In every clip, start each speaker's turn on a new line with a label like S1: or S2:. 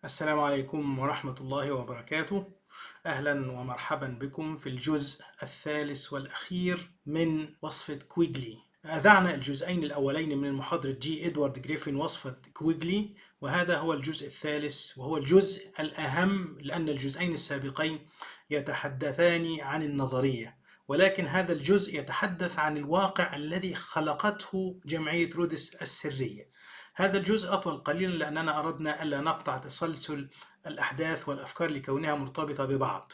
S1: السلام عليكم ورحمة الله وبركاته. أهلا ومرحبا بكم في الجزء الثالث والأخير من وصفة كويغلي. أذعنا الجزئين الأولين من محاضرة جي إدوارد جريفن وصفة كويغلي، وهذا هو الجزء الثالث وهو الجزء الأهم، لأن الجزئين السابقين يتحدثان عن النظرية، ولكن هذا الجزء يتحدث عن الواقع الذي خلقته جمعية رودس السرية. هذا الجزء أطول قليلا لأننا أردنا ألا نقطع تسلسل الأحداث والأفكار لكونها مرتبطة ببعض.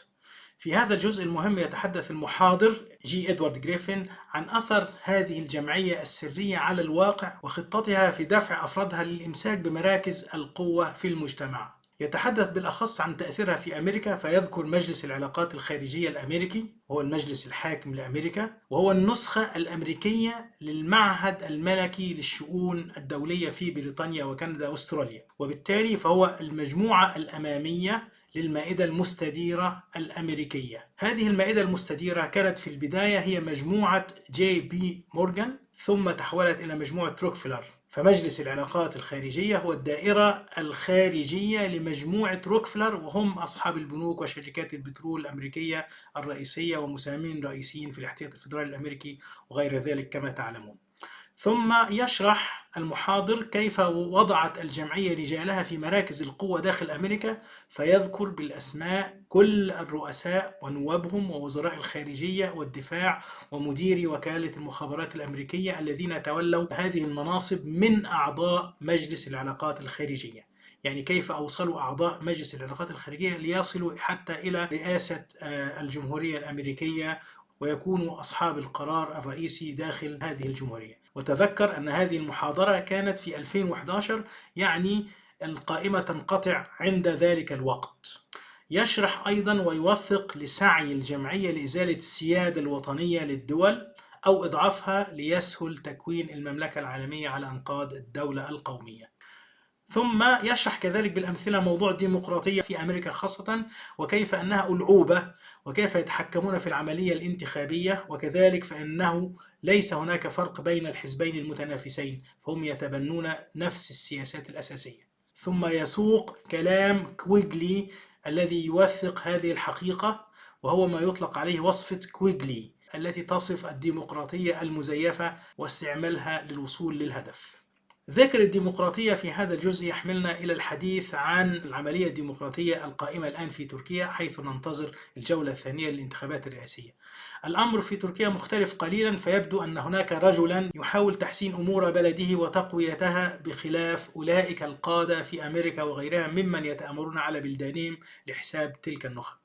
S1: في هذا الجزء المهم يتحدث المحاضر جي إدوارد جريفن عن أثر هذه الجمعية السرية على الواقع وخطتها في دفع أفرادها للإمساك بمراكز القوة في المجتمع. يتحدث بالأخص عن تأثيرها في أمريكا، فيذكر مجلس العلاقات الخارجية الأمريكي، وهو المجلس الحاكم لأمريكا، وهو النسخة الأمريكية للمعهد الملكي للشؤون الدولية في بريطانيا وكندا وأستراليا، وبالتالي فهو المجموعة الأمامية للمائدة المستديرة الأمريكية. هذه المائدة المستديرة كانت في البداية هي مجموعة جي بي مورجان، ثم تحولت إلى مجموعة روكفيلر. فمجلس العلاقات الخارجية هو الدائرة الخارجية لمجموعة روكفيلر، وهم أصحاب البنوك وشركات البترول الأمريكية الرئيسية ومساهمين رئيسيين في الاحتياط الفيدرالي الأمريكي وغير ذلك كما تعلمون. ثم يشرح المحاضر كيف وضعت الجمعية رجالها في مراكز القوة داخل أمريكا، فيذكر بالأسماء كل الرؤساء ونوابهم ووزراء الخارجية والدفاع ومديري وكالة المخابرات الأمريكية الذين تولوا هذه المناصب من أعضاء مجلس العلاقات الخارجية. يعني كيف أوصلوا أعضاء مجلس العلاقات الخارجية ليصلوا حتى إلى رئاسة الجمهورية الأمريكية ويكونوا أصحاب القرار الرئيسي داخل هذه الجمهورية. وتذكر أن هذه المحاضرة كانت في 2011، يعني القائمة تنقطع عند ذلك الوقت. يشرح أيضا ويوثق لسعي الجمعية لإزالة السيادة الوطنية للدول أو إضعافها ليسهل تكوين المملكة العالمية على أنقاض الدولة القومية. ثم يشرح كذلك بالأمثلة موضوع الديمقراطية في أمريكا خاصة، وكيف أنها ألعوبة، وكيف يتحكمون في العملية الانتخابية، وكذلك فإنه ليس هناك فرق بين الحزبين المتنافسين، فهم يتبنون نفس السياسات الأساسية. ثم يسوق كلام كويغلي الذي يوثق هذه الحقيقة، وهو ما يطلق عليه وصفة كويغلي التي تصف الديمقراطية المزيفة واستعمالها للوصول للهدف. ذكر الديمقراطية في هذا الجزء يحملنا إلى الحديث عن العملية الديمقراطية القائمة الآن في تركيا، حيث ننتظر الجولة الثانية للانتخابات الرئاسية. الأمر في تركيا مختلف قليلا، فيبدو أن هناك رجلا يحاول تحسين أمور بلده وتقويتها، بخلاف أولئك القادة في أمريكا وغيرها ممن يتآمرون على بلدانهم لحساب تلك النخب.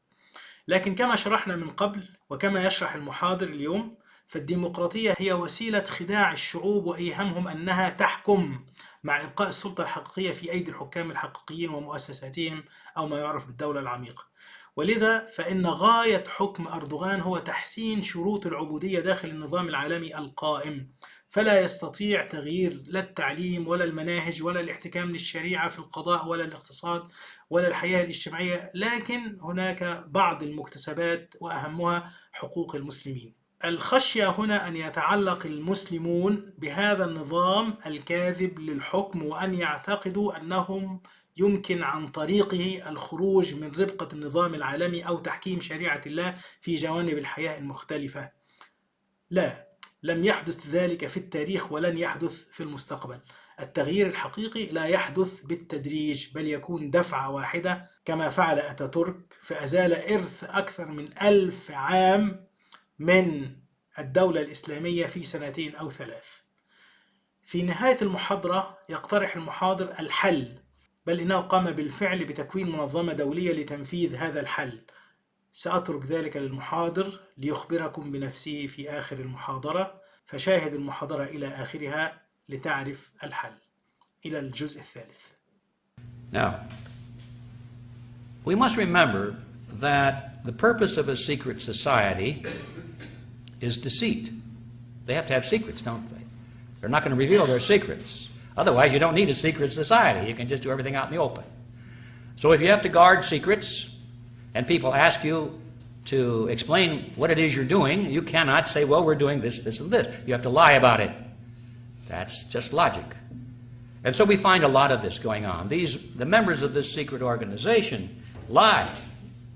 S1: لكن كما شرحنا من قبل وكما يشرح المحاضر اليوم، فالديمقراطية هي وسيلة خداع الشعوب وإيهامهم أنها تحكم، مع إبقاء السلطة الحقيقية في أيدي الحكام الحقيقيين ومؤسساتهم، أو ما يعرف بالدولة العميقة. ولذا فإن غاية حكم أردوغان هو تحسين شروط العبودية داخل النظام العالمي القائم، فلا يستطيع تغيير لا التعليم ولا المناهج ولا الاحتكام للشريعة في القضاء ولا الاقتصاد ولا الحياة الاجتماعية، لكن هناك بعض المكتسبات وأهمها حقوق المسلمين. الخشية هنا أن يتعلق المسلمون بهذا النظام الكاذب للحكم، وأن يعتقدوا أنهم يمكن عن طريقه الخروج من ربقة النظام العالمي أو تحكيم شريعة الله في جوانب الحياة المختلفة. لا، لم يحدث ذلك في التاريخ ولن يحدث في المستقبل. التغيير الحقيقي لا يحدث بالتدريج، بل يكون دفعة واحدة كما فعل أتاتورك، فأزال إرث أكثر من 1000 عام من الدولة الإسلامية في 2 أو 3. في نهاية المحاضرة يقترح المحاضر الحل، بل إنه قام بالفعل بتكوين منظمة دولية لتنفيذ هذا الحل. سأترك ذلك للمحاضر ليخبركم بنفسه في آخر المحاضرة، فشاهد المحاضرة إلى آخرها لتعرف الحل. إلى الجزء الثالث.
S2: Now, we must remember that the purpose of a secret society is deceit. They have to have secrets, don't they? They're not going to reveal their secrets. Otherwise, you don't need a secret society. You can just do everything out in the open. So if you have to guard secrets and people ask you to explain what it is you're doing, you cannot say, well, we're doing this, this, and this. You have to lie about it. That's just logic. And so we find a lot of this going on. The members of this secret organization lie.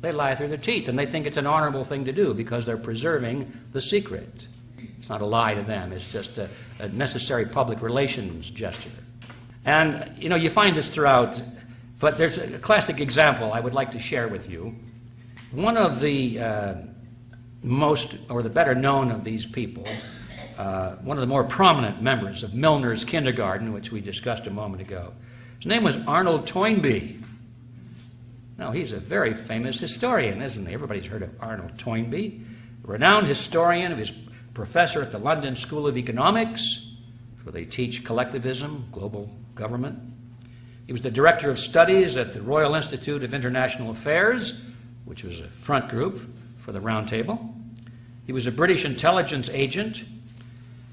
S2: They lie through their teeth, and they think it's an honorable thing to do because they're preserving the secret. It's not a lie to them. It's just a necessary public relations gesture. And, you find this throughout, but there's a classic example I would like to share with you. One of the most, or the better known of these people, one of the more prominent members of Milner's kindergarten, which we discussed a moment ago, his name was Arnold Toynbee. Now, he's a very famous historian, isn't he? Everybody's heard of Arnold Toynbee, a renowned historian. He was professor at the London School of Economics, where they teach collectivism, global government. He was the director of studies at the Royal Institute of International Affairs, which was a front group for the Round Table. He was a British intelligence agent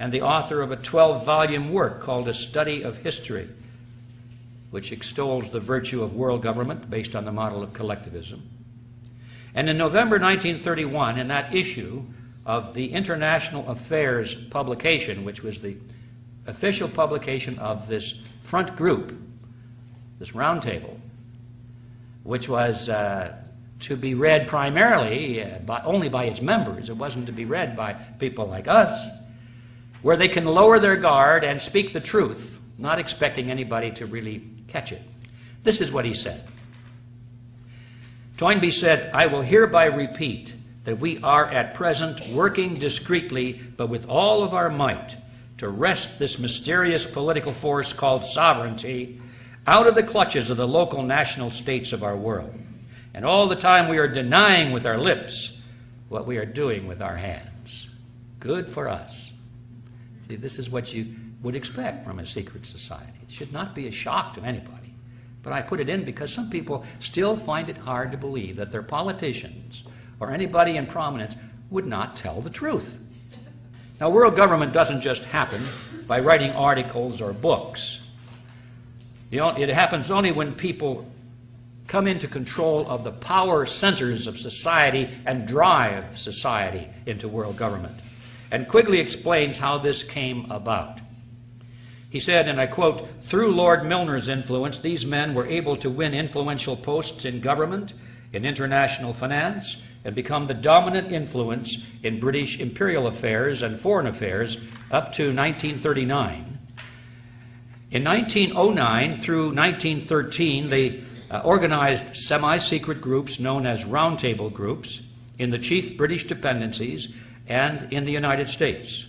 S2: and the author of a 12-volume work called A Study of History, which extols the virtue of world government based on the model of collectivism. And in November 1931, in that issue of the International Affairs publication, which was the official publication of this front group, this round table, which was to be read primarily only by its members. It wasn't to be read by people like us, where they can lower their guard and speak the truth, not expecting anybody to really catch it. This is what he said. Toynbee said, "I will hereby repeat that we are at present working discreetly, but with all of our might, to wrest this mysterious political force called sovereignty out of the clutches of the local national states of our world. And all the time we are denying with our lips what we are doing with our hands. Good for us." See, this is what you would expect from a secret society. It should not be a shock to anybody. But I put it in because some people still find it hard to believe that their politicians or anybody in prominence would not tell the truth. Now, world government doesn't just happen by writing articles or books. It happens only when people come into control of the power centers of society and drive society into world government. And Quigley explains how this came about. He said, and I quote, "Through Lord Milner's influence, these men were able to win influential posts in government, in international finance, and become the dominant influence in British imperial affairs and foreign affairs up to 1939. In 1909 through 1913, they organized semi-secret groups known as roundtable groups in the chief British dependencies and in the United States.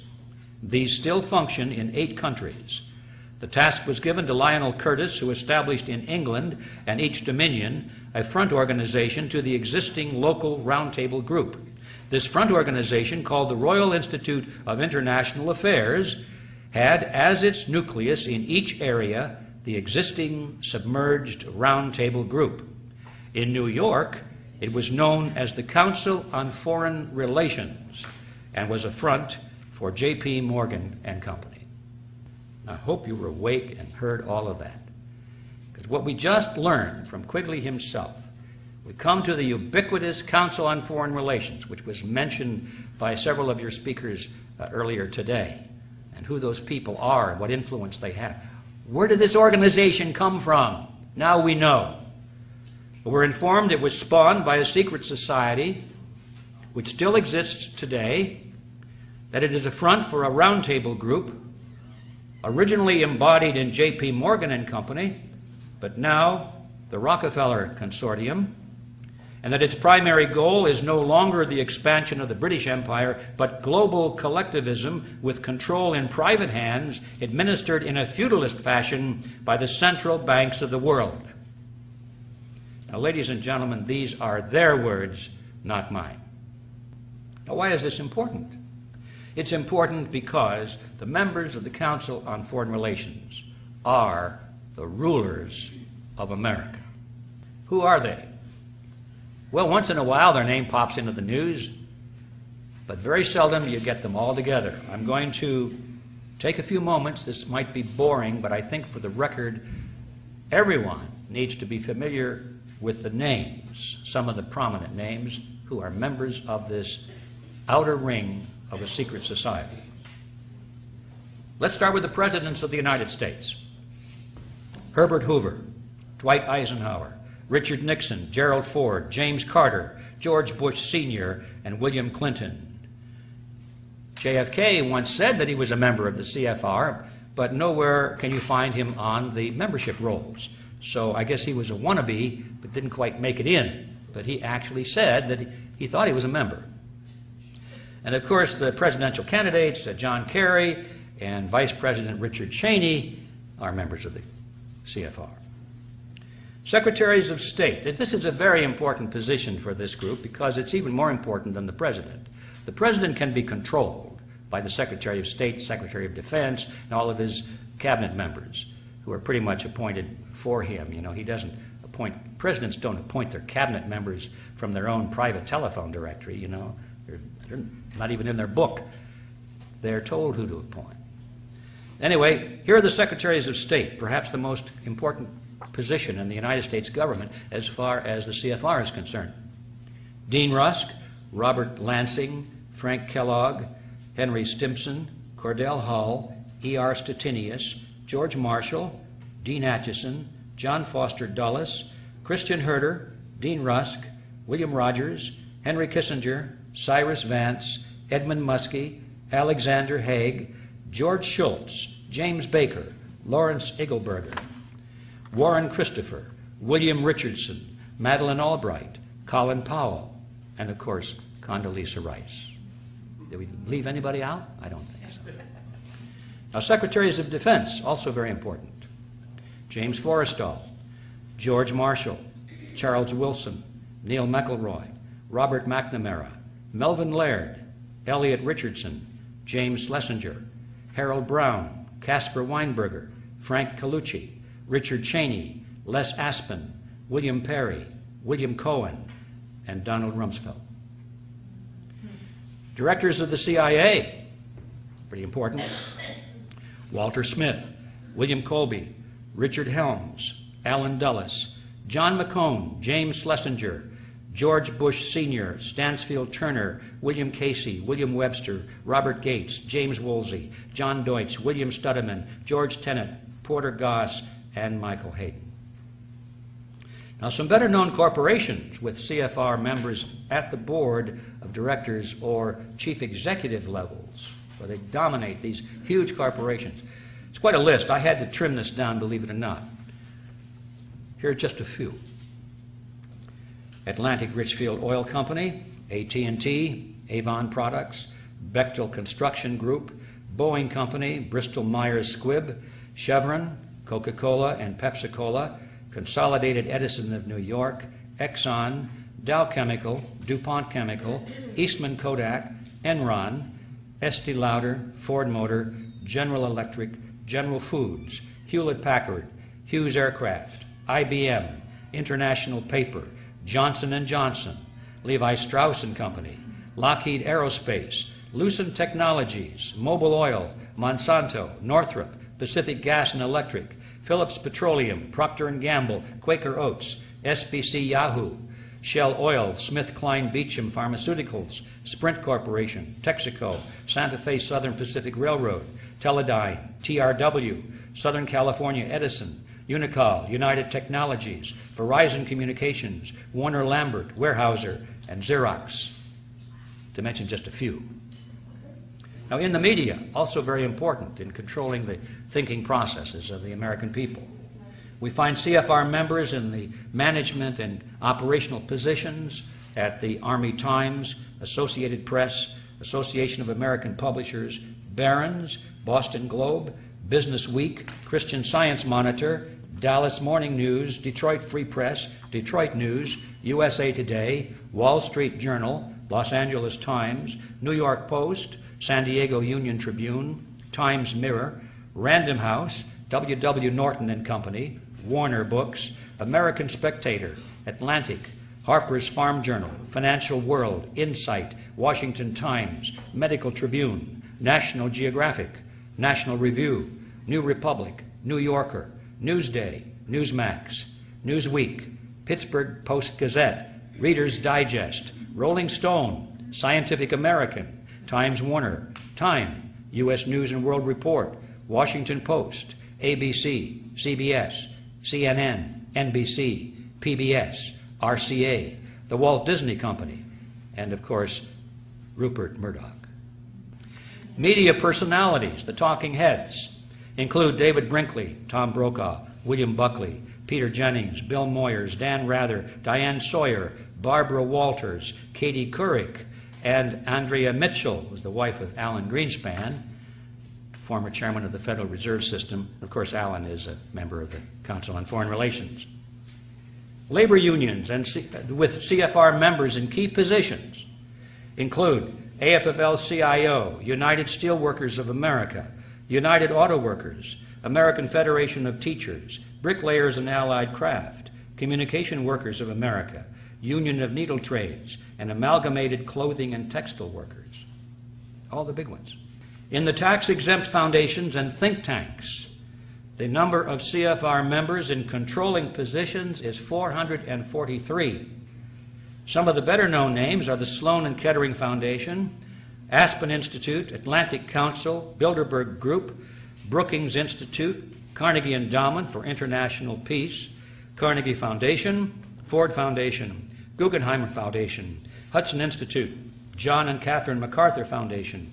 S2: These still function in 8 countries. The task was given to Lionel Curtis, who established in England and each dominion a front organization to the existing local roundtable group. This front organization, called the Royal Institute of International Affairs, had as its nucleus in each area the existing submerged roundtable group. In New York, it was known as the Council on Foreign Relations and was a front for J.P. Morgan and Company." I hope you were awake and heard all of that. Because what we just learned from Quigley himself, we come to the ubiquitous Council on Foreign Relations, which was mentioned by several of your speakers earlier today, and who those people are and what influence they have. Where did this organization come from? Now we know. We're informed it was spawned by a secret society which still exists today, that it is a front for a roundtable group, originally embodied in J.P. Morgan and Company, but now the Rockefellor Consortium, and that its primary goal is no longer the expansion of the British Empire, but global collectivism with control in private hands, administered in a feudalist fashion by the central banks of the world. Now, ladies and gentlemen, these are their words, not mine. Now, why is this important? It's important because the members of the Council on Foreign Relations are the rulers of America. Who are they? Well, once in a while their name pops into the news, but very seldom you get them all together. I'm going to take a few moments. This might be boring, but I think for the record, everyone needs to be familiar with the names, some of the prominent names, who are members of this outer ring of a secret society. Let's start with the presidents of the United States. Herbert Hoover, Dwight Eisenhower, Richard Nixon, Gerald Ford, James Carter, George Bush Sr., and William Clinton. JFK once said that he was a member of the CFR, but nowhere can you find him on the membership rolls. So I guess he was a wannabe, but didn't quite make it in. But he actually said that he thought he was a member. And of course, the presidential candidates, John Kerry and Vice President Richard Cheney, are members of the CFR. Secretaries of State. This is a very important position for this group because it's even more important than the President. The President can be controlled by the Secretary of State, Secretary of Defense, and all of his cabinet members who are pretty much appointed for him. You know, he doesn't appoint, presidents don't appoint their cabinet members from their own private telephone directory, you know. They're not even in their book. They're told who to appoint. Anyway, here are the Secretaries of State, perhaps the most important position in the United States government as far as the CFR is concerned. Dean Rusk, Robert Lansing, Frank Kellogg, Henry Stimson, Cordell Hull, E.R. Stettinius, George Marshall, Dean Acheson, John Foster Dulles, Christian Herter, Dean Rusk, William Rogers, Henry Kissinger, Cyrus Vance, Edmund Muskie, Alexander Haig, George Shultz, James Baker, Lawrence Eagleburger, Warren Christopher, William Richardson, Madeleine Albright, Colin Powell, and of course, Condoleezza Rice. Did we leave anybody out? I don't think so. Now, Secretaries of Defense, also very important. James Forrestal, George Marshall, Charles Wilson, Neil McElroy, Robert McNamara, Melvin Laird, Elliot Richardson, James Schlesinger, Harold Brown, Caspar Weinberger, Frank Colucci, Richard Cheney, Les Aspin, William Perry, William Cohen, and Donald Rumsfeld. Directors of the CIA, pretty important. Walter Smith, William Colby, Richard Helms, Alan Dulles, John McCone, James Schlesinger, George Bush Sr., Stansfield Turner, William Casey, William Webster, Robert Gates, James Woolsey, John Deutsch, William Studeman, George Tenet, Porter Goss, and Michael Hayden. Now, some better-known corporations with CFR members at the board of directors or chief executive levels, where they dominate these huge corporations. It's quite a list. I had to trim this down, believe it or not. Here are just a few. Atlantic Richfield Oil Company, AT&T, Avon Products, Bechtel Construction Group, Boeing Company, Bristol Myers Squibb, Chevron, Coca-Cola and Pepsi-Cola, Consolidated Edison of New York, Exxon, Dow Chemical, DuPont Chemical, Eastman Kodak, Enron, Estee Lauder, Ford Motor, General Electric, General Foods, Hewlett-Packard, Hughes Aircraft, IBM, International Paper, Johnson & Johnson, Levi Strauss & Company, Lockheed Aerospace, Lucent Technologies, Mobil Oil, Monsanto, Northrop, Pacific Gas and Electric, Phillips Petroleum, Procter & Gamble, Quaker Oats, SBC Yahoo, Shell Oil, SmithKline Beecham Pharmaceuticals, Sprint Corporation, Texaco, Santa Fe Southern Pacific Railroad, Teledyne, TRW, Southern California Edison, Unicol, United Technologies, Verizon Communications, Warner Lambert, Weyerhaeuser, and Xerox, to mention just a few. Now, in the media, also very important in controlling the thinking processes of the American people. We find CFR members in the management and operational positions at the Army Times, Associated Press, Association of American Publishers, Barron's, Boston Globe, Business Week, Christian Science Monitor, Dallas Morning News, Detroit Free Press, Detroit News, USA Today, Wall Street Journal, Los Angeles Times, New York Post, San Diego Union Tribune, Times Mirror, Random House, W.W. Norton and Company, Warner Books, American Spectator, Atlantic, Harper's Farm Journal, Financial World, Insight, Washington Times, Medical Tribune, National Geographic, National Review, New Republic, New Yorker, Newsday, Newsmax, Newsweek, Pittsburgh Post-Gazette, Reader's Digest, Rolling Stone, Scientific American, Times Warner, Time, U.S. News and World Report, Washington Post, ABC, CBS, CNN, NBC, PBS, RCA, the Walt Disney Company, and of course, Rupert Murdoch. Media personalities, the talking heads, include David Brinkley, Tom Brokaw, William Buckley, Peter Jennings, Bill Moyers, Dan Rather, Diane Sawyer, Barbara Walters, Katie Couric, and Andrea Mitchell, who's the wife of Alan Greenspan, former chairman of the Federal Reserve System. Of course, Alan is a member of the Council on Foreign Relations. Labor unions and with CFR members in key positions include AFL-CIO, United Steelworkers of America, United Auto Workers, American Federation of Teachers, Bricklayers and Allied Craft, Communication Workers of America, Union of Needle Trades, and Amalgamated Clothing and Textile Workers. All the big ones. In the tax-exempt foundations and think tanks, the number of CFR members in controlling positions is 443. Some of the better-known names are the Sloan and Kettering Foundation, Aspen Institute, Atlantic Council, Bilderberg Group, Brookings Institute, Carnegie Endowment for International Peace, Carnegie Foundation, Ford Foundation, Guggenheim Foundation, Hudson Institute, John and Catherine MacArthur Foundation,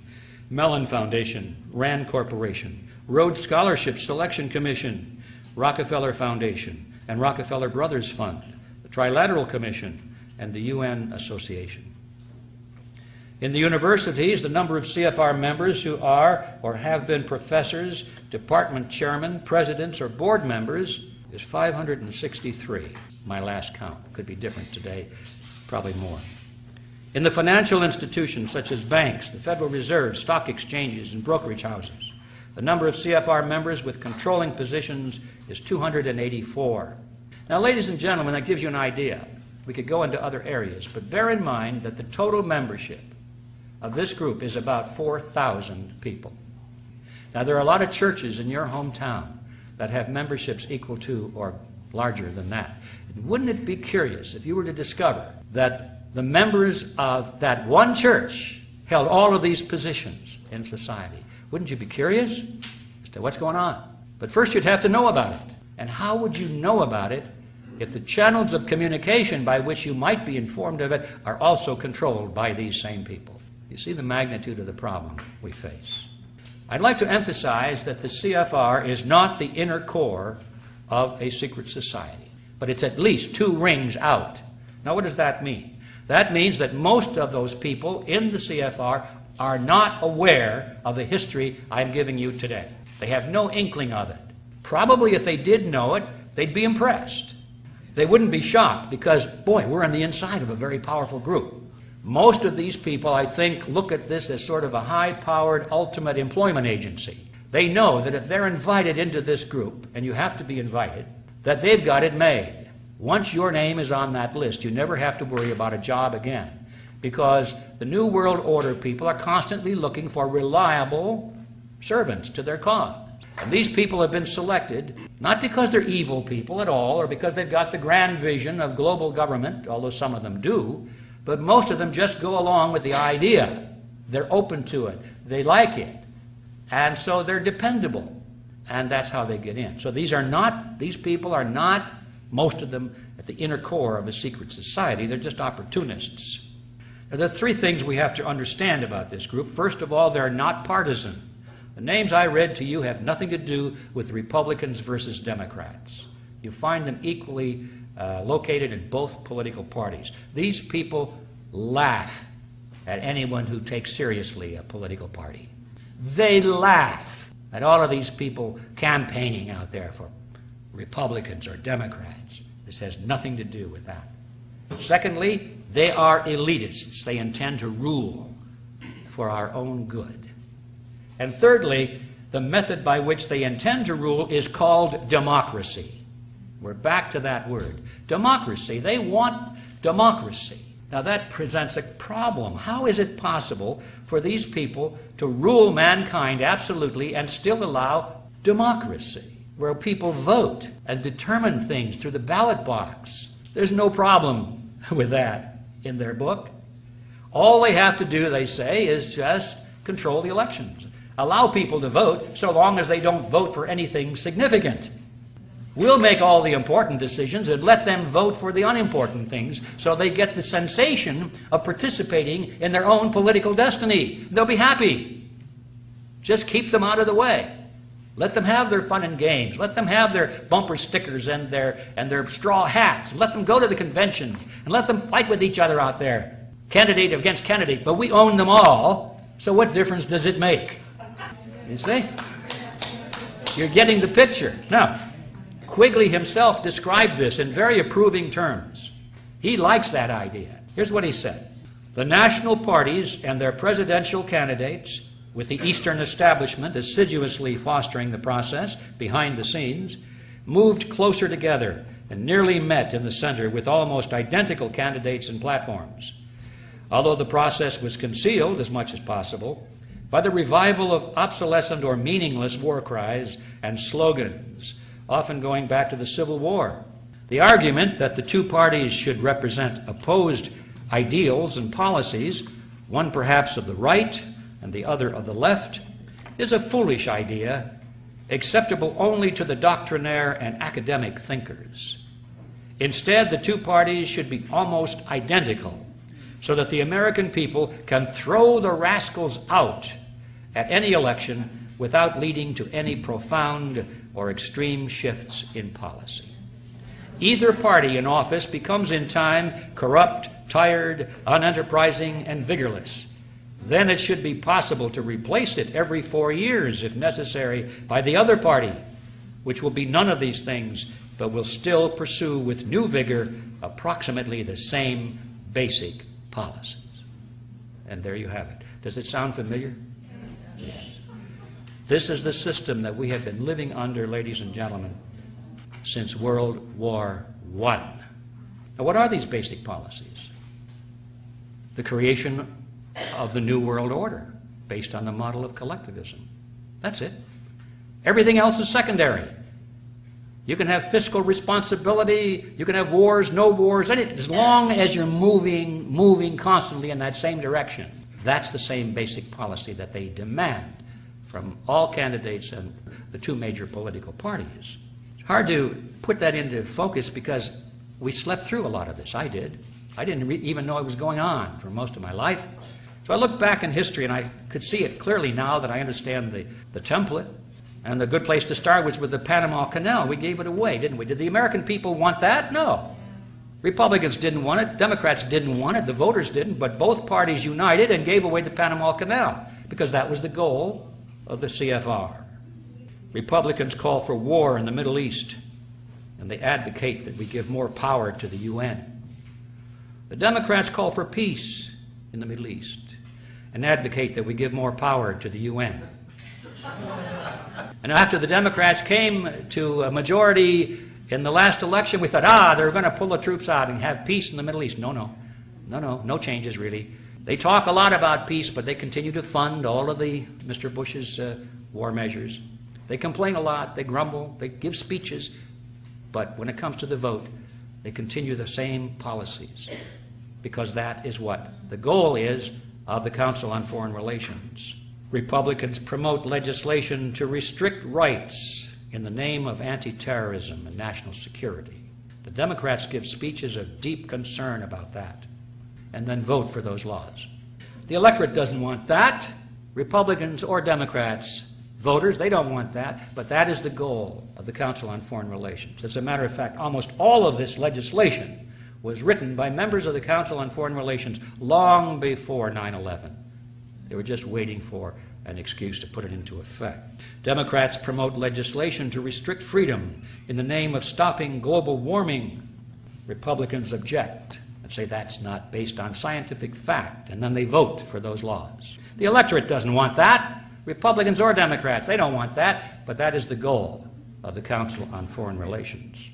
S2: Mellon Foundation, Rand Corporation, Rhodes Scholarship Selection Commission, Rockefeller Foundation, and Rockefeller Brothers Fund, the Trilateral Commission, and the UN Association. In the universities, the number of CFR members who are or have been professors, department chairmen, presidents, or board members is 563. My last count. Could be different today, probably more. In the financial institutions such as banks, the Federal Reserve, stock exchanges, and brokerage houses, the number of CFR members with controlling positions is 284. Now, ladies and gentlemen, that gives you an idea. We could go into other areas, but bear in mind that the total membership of this group is about 4,000 people. Now, there are a lot of churches in your hometown that have memberships equal to or larger than that. Wouldn't it be curious if you were to discover that the members of that one church held all of these positions in society? Wouldn't you be curious as to what's going on? But first you'd have to know about it. And how would you know about it if the channels of communication by which you might be informed of it are also controlled by these same people? You see the magnitude of the problem we face. I'd like to emphasize that the CFR is not the inner core of a secret society, but it's at least 2 rings out. Now, what does that mean? That means that most of those people in the CFR are not aware of the history I'm giving you today. They have no inkling of it. Probably if they did know it, they'd be impressed. They wouldn't be shocked because, boy, we're on the inside of a very powerful group. Most of these people, I think, look at this as sort of a high-powered ultimate employment agency. They know that if they're invited into this group, and you have to be invited, that they've got it made. Once your name is on that list, you never have to worry about a job again, because the New World Order people are constantly looking for reliable servants to their cause. And these people have been selected not because they're evil people at all, or because they've got the grand vision of global government, although some of them do, but most of them just go along with the idea. They're open to it. They like it. And so they're dependable. And that's how they get in. So these people are not, most of them, at the inner core of a secret society. They're just opportunists. Now, there are 3 things we have to understand about this group. First of all, they're not partisan. The names I read to you have nothing to do with Republicans versus Democrats. You find them equally located in both political parties. These people laugh at anyone who takes seriously a political party. They laugh at all of these people campaigning out there for Republicans or Democrats. This has nothing to do with that. Secondly, they are elitists. They intend to rule for our own good. And thirdly, the method by which they intend to rule is called democracy. We're back to that word. Democracy. They want democracy. Now that presents a problem. How is it possible for these people to rule mankind absolutely and still allow democracy, where people vote and determine things through the ballot box? There's no problem with that in their book. All they have to do, they say, is just control the elections. Allow people to vote so long as they don't vote for anything significant. We'll make all the important decisions and let them vote for the unimportant things so they get the sensation of participating in their own political destiny. They'll be happy. Just keep them out of the way. Let them have their fun and games. Let them have their bumper stickers and their straw hats. Let them go to the convention and let them fight with each other out there, candidate against candidate. But we own them all, so what difference does it make? You see? You're getting the picture. Now, Quigley himself described this in very approving terms. He likes that idea. Here's what he said. The national parties and their presidential candidates, with the Eastern establishment assiduously fostering the process behind the scenes, moved closer together and nearly met in the center with almost identical candidates and platforms. Although the process was concealed as much as possible by the revival of obsolescent or meaningless war cries and slogans, often going back to the Civil War. The argument that the two parties should represent opposed ideals and policies, one perhaps of the right and the other of the left, is a foolish idea, acceptable only to the doctrinaire and academic thinkers. Instead, the two parties should be almost identical, so that the American people can throw the rascals out at any election without leading to any profound or extreme shifts in policy. Either party in office becomes in time corrupt, tired, unenterprising, and vigorless. Then it should be possible to replace it every 4 years, if necessary, by the other party, which will be none of these things, but will still pursue with new vigor approximately the same basic policies. And there you have it. Does it sound familiar? Yes. This is the system that we have been living under, ladies and gentlemen, since World War I. Now, what are these basic policies? The creation of the New World Order, based on the model of collectivism. That's it. Everything else is secondary. You can have fiscal responsibility, you can have wars, no wars, as long as you're moving constantly in that same direction. That's the same basic policy that they demand from all candidates and the two major political parties. It's hard to put that into focus because we slept through a lot of this. I did. I didn't even know it was going on for most of my life. So I look back in history and I could see it clearly now that I understand the template. And the good place to start was with the Panama Canal. We gave it away, didn't we? Did the American people want that? No. Republicans didn't want it. Democrats didn't want it. The voters didn't. But both parties united and gave away the Panama Canal because that was the goal of the CFR. Republicans call for war in the Middle East, and they advocate that we give more power to the UN. The Democrats call for peace in the Middle East and advocate that we give more power to the UN. And after the Democrats came to a majority in the last election, we thought, they're going to pull the troops out and have peace in the Middle East. No changes really. They talk a lot about peace, but they continue to fund all of the Mr. Bush's war measures. They complain a lot, they grumble, they give speeches, but when it comes to the vote, they continue the same policies, because that is what the goal is of the Council on Foreign Relations. Republicans promote legislation to restrict rights in the name of anti-terrorism and national security. The Democrats give speeches of deep concern about that and then vote for those laws. The electorate doesn't want that. Republicans or Democrats, voters, they don't want that, but that is the goal of the Council on Foreign Relations. As a matter of fact, almost all of this legislation was written by members of the Council on Foreign Relations long before 9/11. They were just waiting for an excuse to put it into effect. Democrats promote legislation to restrict freedom in the name of stopping global warming. Republicans object and say that's not based on scientific fact, and then they vote for those laws. The electorate doesn't want that. Republicans or Democrats, they don't want that, but that is the goal of the Council on Foreign Relations.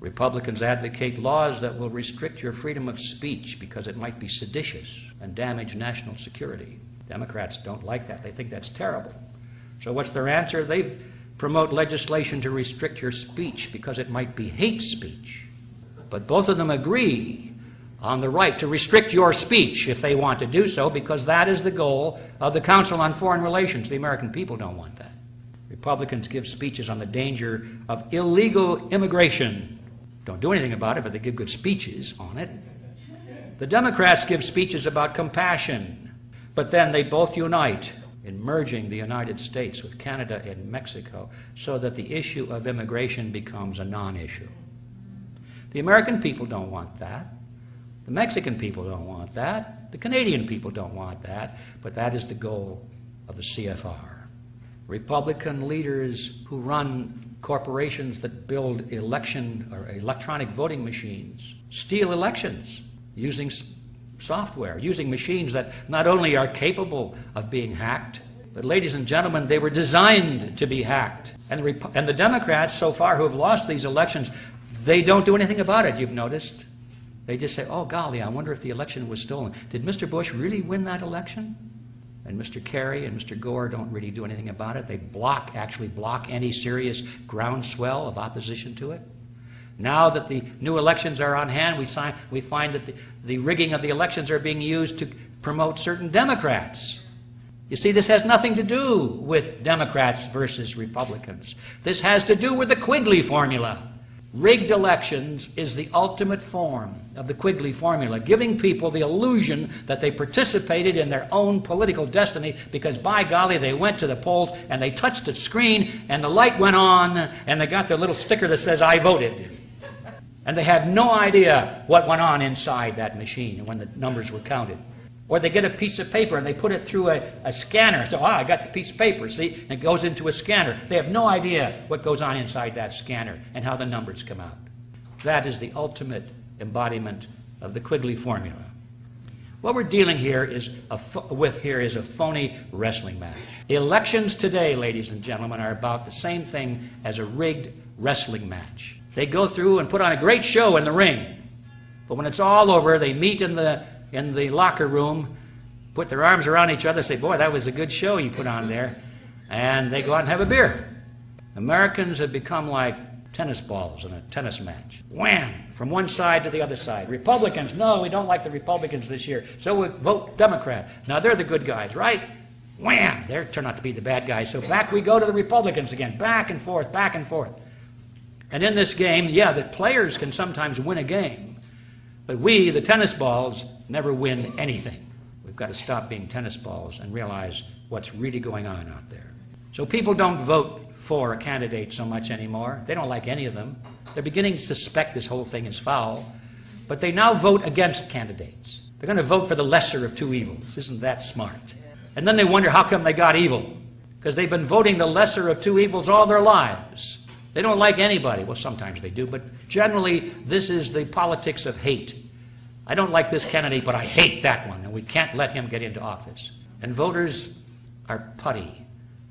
S2: Republicans advocate laws that will restrict your freedom of speech because it might be seditious and damage national security. Democrats don't like that. They think that's terrible. So what's their answer? They promote legislation to restrict your speech because it might be hate speech. But both of them agree on the right to restrict your speech if they want to do so, because that is the goal of the Council on Foreign Relations. The American people don't want that. Republicans give speeches on the danger of illegal immigration. Don't do anything about it, but they give good speeches on it. The Democrats give speeches about compassion, but then they both unite in merging the United States with Canada and Mexico so that the issue of immigration becomes a non-issue. The American people don't want that. The Mexican people don't want that. The Canadian people don't want that, but that is the goal of the CFR. Republican leaders who run corporations that build election or electronic voting machines steal elections using software, using machines that not only are capable of being hacked, but, ladies and gentlemen, they were designed to be hacked. And the Democrats, so far, who have lost these elections, they don't do anything about it, you've noticed. They just say, oh, golly, I wonder if the election was stolen. Did Mr. Bush really win that election? And Mr. Kerry and Mr. Gore don't really do anything about it. They actually block any serious groundswell of opposition to it. Now that the new elections are on hand, we find that the rigging of the elections are being used to promote certain Democrats. You see, this has nothing to do with Democrats versus Republicans. This has to do with the Quigley formula. Rigged elections is the ultimate form of the Quigley formula, giving people the illusion that they participated in their own political destiny because, by golly, they went to the polls and they touched the screen and the light went on and they got their little sticker that says, I voted. And they have no idea what went on inside that machine when the numbers were counted. Or they get a piece of paper and they put it through a scanner. So, I got the piece of paper, see? And it goes into a scanner. They have no idea what goes on inside that scanner and how the numbers come out. That is the ultimate embodiment of the Quigley formula. What we're dealing with here is a phony wrestling match. Elections today, ladies and gentlemen, are about the same thing as a rigged wrestling match. They go through and put on a great show in the ring. But when it's all over, they meet in the locker room, put their arms around each other, say, boy, that was a good show you put on there. And they go out and have a beer. Americans have become like tennis balls in a tennis match. Wham! From one side to the other side. Republicans, no, we don't like the Republicans this year, so we vote Democrat. Now they're the good guys, right? Wham! They turn out to be the bad guys. So back we go to the Republicans again. Back and forth, back and forth. And in this game, yeah, the players can sometimes win a game. But we, the tennis balls, never win anything. We've got to stop being tennis balls and realize what's really going on out there. So people don't vote for a candidate so much anymore. They don't like any of them. They're beginning to suspect this whole thing is foul. But they now vote against candidates. They're going to vote for the lesser of two evils. Isn't that smart? And then they wonder how come they got evil. Because they've been voting the lesser of two evils all their lives. They don't like anybody. Well, sometimes they do, but generally this is the politics of hate. I don't like this candidate, but I hate that one, and we can't let him get into office. And voters are putty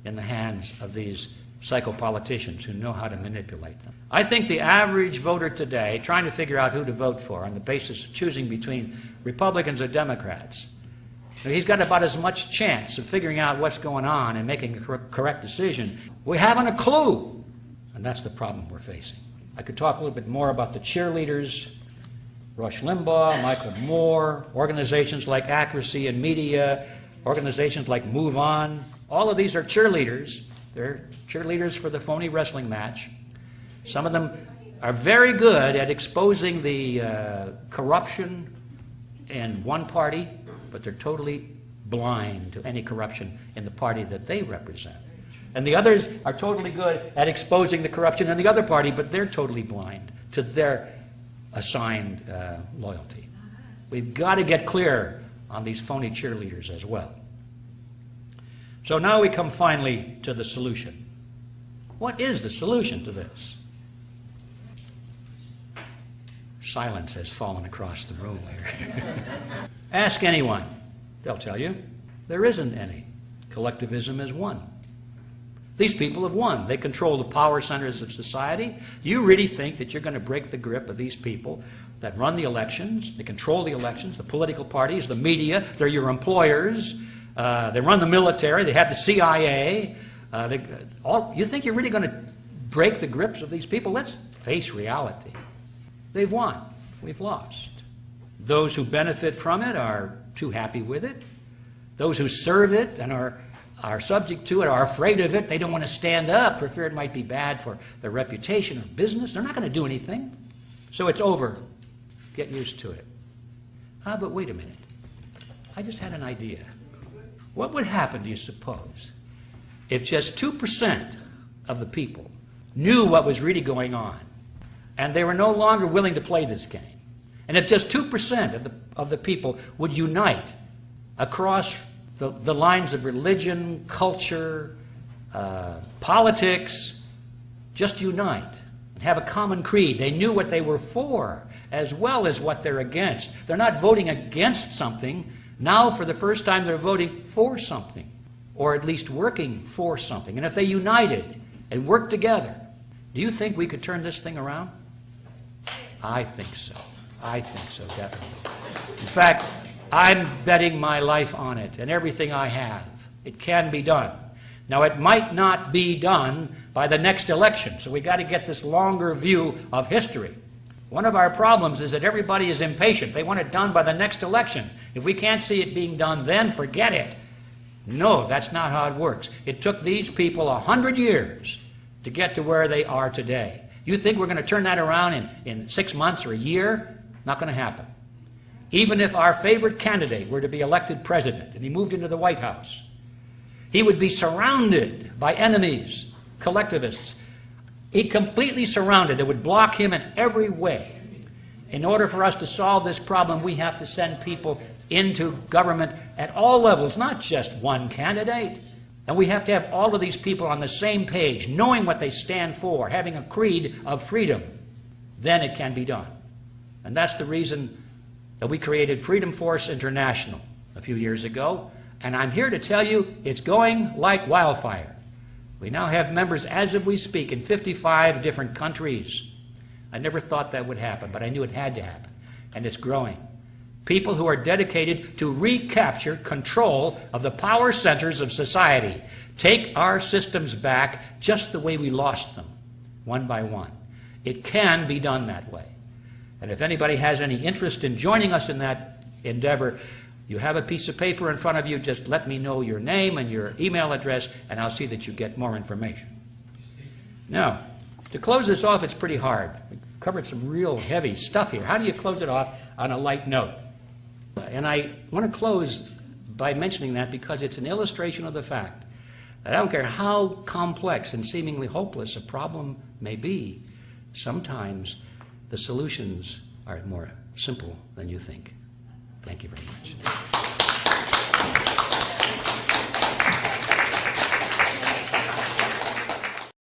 S2: in the hands of these psychopoliticians who know how to manipulate them. I think the average voter today, trying to figure out who to vote for on the basis of choosing between Republicans or Democrats, he's got about as much chance of figuring out what's going on and making a correct decision. We haven't a clue. And that's the problem we're facing. I could talk a little bit more about the cheerleaders, Rush Limbaugh, Michael Moore, organizations like Accuracy in Media, organizations like Move On. All of these are cheerleaders. They're cheerleaders for the phony wrestling match. Some of them are very good at exposing the corruption in one party, but they're totally blind to any corruption in the party that they represent. And the others are totally good at exposing the corruption in the other party, but they're totally blind to their assigned loyalty. We've got to get clear on these phony cheerleaders as well. So now we come finally to the solution. What is the solution to this? Silence has fallen across the room here. Ask anyone. They'll tell you. There isn't any. Collectivism has won. These people have won. They control the power centers of society. You really think that you're going to break the grip of these people that run the elections? They control the elections, the political parties, the media. They're your employers. They run the military. They have the CIA. You think you're really going to break the grips of these people? Let's face reality. They've won. We've lost. Those who benefit from it are too happy with it. Those who serve it and are are subject to it, are afraid of it. They don't want to stand up for fear it might be bad for their reputation or business. They're not going to do anything. So it's over. Get used to it. But wait a minute. I just had an idea. What would happen, do you suppose, if just 2% of the people knew what was really going on and they were no longer willing to play this game? And if just 2% of the people would unite across the lines of religion, culture, politics, just unite and have a common creed. They knew what they were for as well as what they're against. They're not voting against something. Now, for the first time, they're voting for something, or at least working for something. And if they united and worked together, do you think we could turn this thing around? I think so. I think so, definitely. In fact, I'm betting my life on it and everything I have. It can be done. Now, it might not be done by the next election, so we've got to get this longer view of history. One of our problems is that everybody is impatient. They want it done by the next election. If we can't see it being done then, forget it. No, that's not how it works. It took these people 100 years to get to where they are today. You think we're going to turn that around in 6 months or a year? Not going to happen. Even if our favorite candidate were to be elected president and he moved into the White House, he would be surrounded by enemies, collectivists. He completely surrounded. They would block him in every way. In order for us to solve this problem, we have to send people into government at all levels, not just one candidate. And we have to have all of these people on the same page, knowing what they stand for, having a creed of freedom. Then it can be done. And that's the reason that we created Freedom Force International a few years ago. And I'm here to tell you it's going like wildfire. We now have members, as of we speak, in 55 different countries. I never thought that would happen, but I knew it had to happen. And it's growing. People who are dedicated to recapture control of the power centers of society. Take our systems back just the way we lost them, one by one. It can be done that way. And if anybody has any interest in joining us in that endeavor, you have a piece of paper in front of you. Just let me know your name and your email address, and I'll see that you get more information. Now, to close this off, it's pretty hard. We covered some real heavy stuff here. How do you close it off on a light note? And I want to close by mentioning that because it's an illustration of the fact that I don't care how complex and seemingly hopeless a problem may be, sometimes the solutions are more simple than you think. Thank you very much.